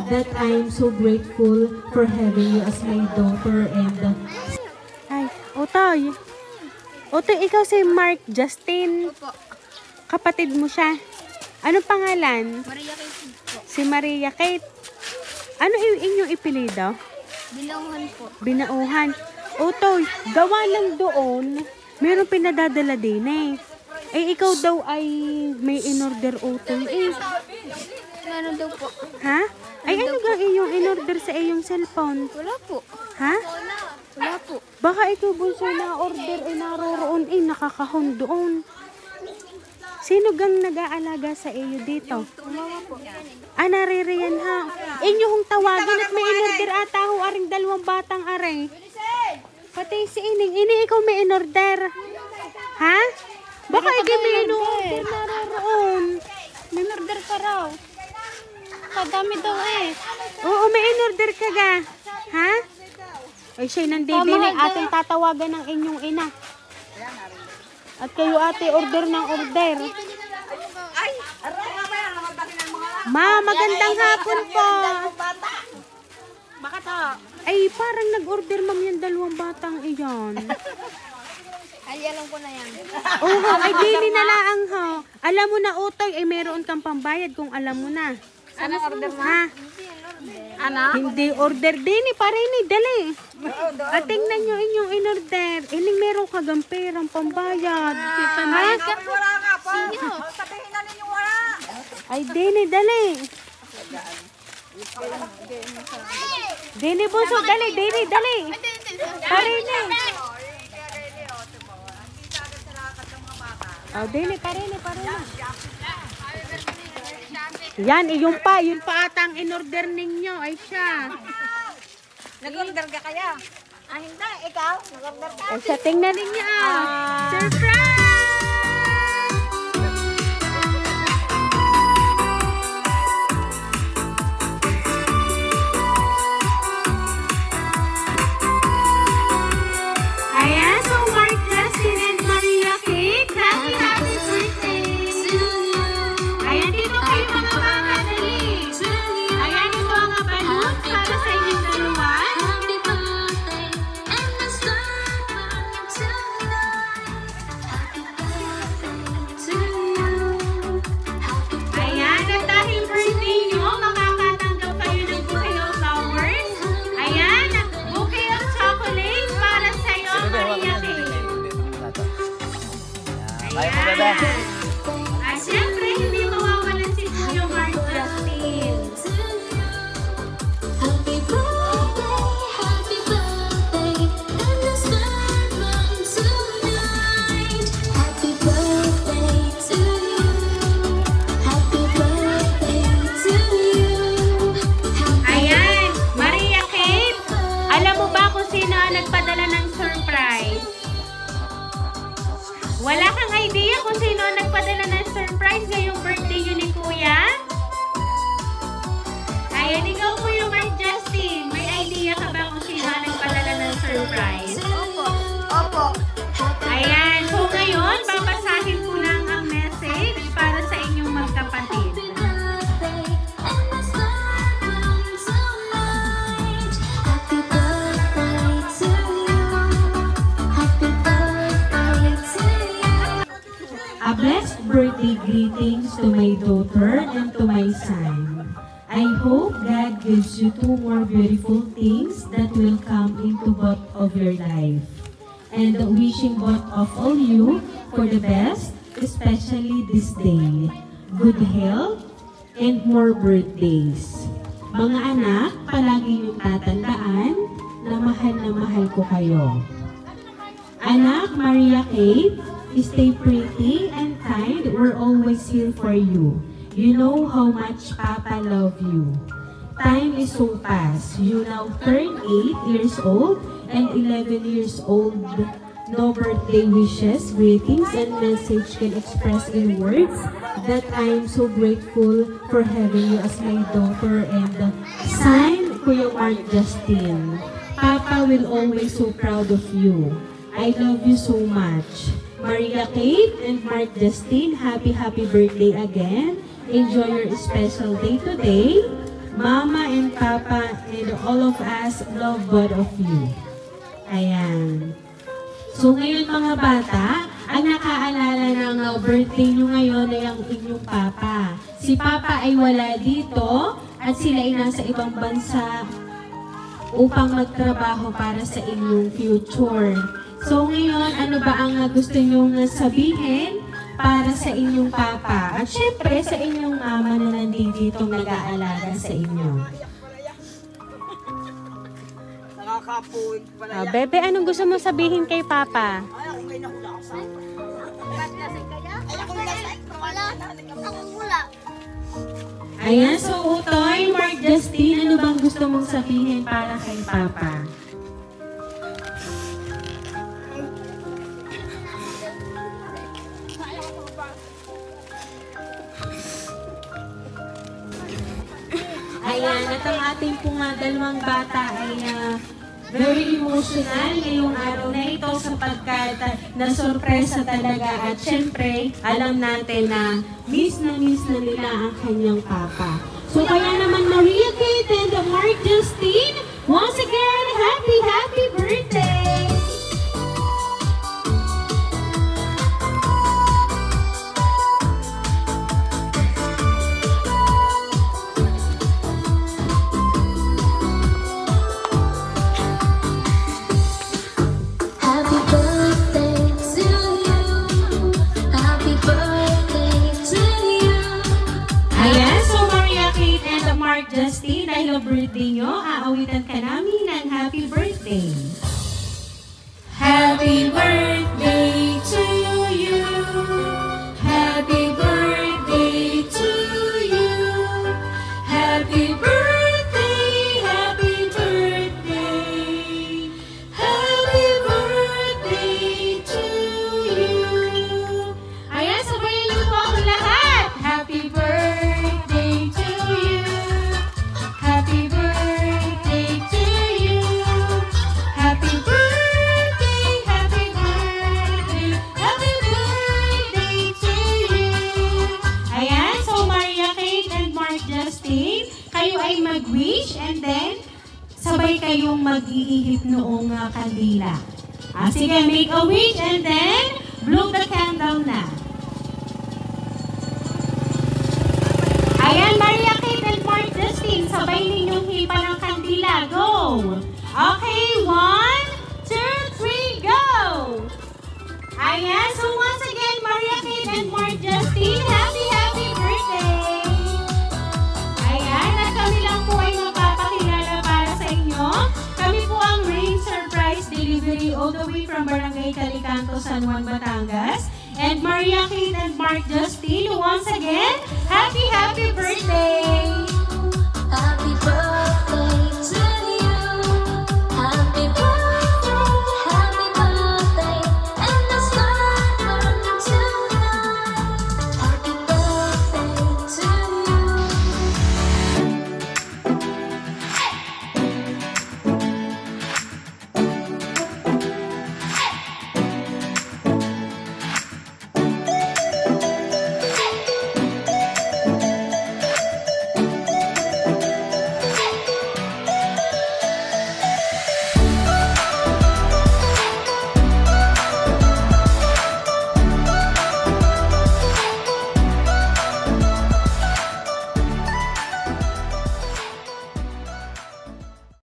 that I'm so grateful for having you as my daughter. And Ay, Otoy. Otoy, ikaw si Mark Justin. Opo. Kapatid mo siya. Anong pangalan? Maria Kate po. Si Maria Kate. Ano inyong ipilido? Binauhan po. Binauhan. Otoy, gawa lang doon. Meron pinadadala din eh. Eh, ikaw daw ay may in-order, Otoy eh. Meron daw po. Ha? Ay, ano gang iyong in-order sa iyong cellphone? Wala po. Ha? Wala po. Baka ikaw bunso na-order ay naroroon eh, nakakahon doon. Sino gang nag-aalaga sa iyo dito? Mama po. Ah, naririyan ha. Inyo hong tawagin at may in-order ata ho aring dalawang batang aray. Pati si Ining. Ini, ikaw may in-order. Ha? Baka ikaw may in-order naroroon. May order ka raw. Kadami daw eh. Oo, may in-order ka ga. Ha? Ay, siya nandito din eh. Ating tatawagan ng inyong ina. At kayo ate, order ng order. Ma, magandang hapon po. Baka to. Ay, parang nag-order ma'am yung dalawang batang iyon. Ay, alam ko na yan. Oo, ay dili na laang ho. Alam mo na, Utoy, ay meron kang pambayad kung alam mo na. Ano order mo? Ha? Ano? Hindi order din eh, para ini, dali. At tingnan nyo inyong in-order. Ining meron ka gamperang pambayad. Ha? Wala nga po. Sabihin na ninyo wala. Ay, dini, dali. Dini, buso, dali, dini, dali. Parini. Oh, dini, parini, parini. Yan, yun pa ata ang in-order ninyo. Ay, siya. Nag-order ka kaya? Ah, hindi. Ikaw? Nag-order ka? Ay, siya, tingnan ninyo. Surprise! Ayan, so Mark Justin and Maria Kate, happy birthday! Ayan, dito kayo mga bata, dali. Ayan, ito ang balloon para sa inyong dalawa. Ayan, at dahil birthday nyo, makakatanggap kayo ng bouquet of flowers. Ayan, bouquet of chocolates para sa iyo, Maria Kate. Ayan. At syempre, hindi mawawalan si Kuya Mark Justin. Happy birthday, and the sun runs tonight. Happy birthday to you. Happy birthday to you. Ayan, Maria Kate, alam mo ba kung sino ang nagpadala ng surprise? Wala kang idea kung sino ang nagpadala ng surprise ngayong birthday yun ni Kuya? Ayan, ikaw Kuya Mark Justin, may idea ka ba kung sino ang nagpadala ng surprise? Opo. Opo. Ayan, so ngayon, babasahin ko lang ang message para sa inyong magkapatid. Birthday, and the sun runs tonight. Happy birthday to you. Happy birthday to you. a blessed birthday greetings to my daughter and to my son. I hope God gives you two more beautiful things that will come into both of your life. And wishing both of all you for the best, especially this day. Good health and more birthdays. Mga anak, palagi niyong tatandaan na mahal ko kayo. Anak, Maria Kate, stay pretty and kind. We're always here for you. You know how much Papa love you. Time is so fast. You now turn 8 years old and 11 years old. No birthday wishes, greetings, and message can express in words that I'm so grateful for having you as my daughter and son, Kuya Mark Justin. Papa will always so proud of you. I love you so much. Maria Kate and Mark Justin, happy birthday again. Enjoy your special day today. Mama and Papa, and all of us love both of you. Ayan. So ngayon mga bata, ang nakaalala ng birthday nyo ngayon ay ang inyong Papa. Si Papa ay wala dito at sila ay nasa ibang bansa upang magtrabaho para sa inyong future. So ngayon, ano ba ang gusto nyong sabihin para sa inyong Papa? At syempre sa inyong mama na nandito nag-aalaga sa inyo. Nakakapuwing pala yan. Bebe, anong gusto mo sabihin kay Papa? Ay, ako kayo nakulakasan. Ay, ako lasay. Wala. Ako wala. Ayan, so Utoy, Mark, Justin, ano bang gusto mong sabihin para kay Papa? Ayan, at ang ating pong dalawang bata ay very emotional ngayong araw na ito sapagkat na-sorpresa talaga at syempre alam natin na miss na nila ang kanyang Papa. So kaya naman Maria Kate and Mark Justin, once again, happy birthday! Happy birthday to you. Happy birthday to you. Ayan, so Maria Kate and Mark Justin, dahil ang birthday nyo, aawitan ka namin ng happy birthday. Happy birthday to you. Happy birthday to you. Happy birthday, happy birthday. Happy birthday to you. Ayan, sabayan niyo po ako lahat. Happy birthday to you. Happy birthday to you. Happy birthday, happy birthday, happy birthday to you. Ayan, so Maria Kate and Mark Justin, kayo ay mag-wish and then sabay kayong mag-iihip noong kandila. Sige, make a wish and then blow the candle na. Ayan, Maria Kate and Mark Justin, sabay ninyong hipa ng kandila. Go! Okay, 1, 2, 3, go! Ayan, so once again, Maria Kate and Mark Justin, happy birthday! Ayan, at kami lang po ay magpapakilala para sa inyo. Kami po ang Rain Surprise Delivery all the way from Barangay Calicanto, San Juan, Batangas. And Maria Kate and Mark Justin, once again, happy birthday!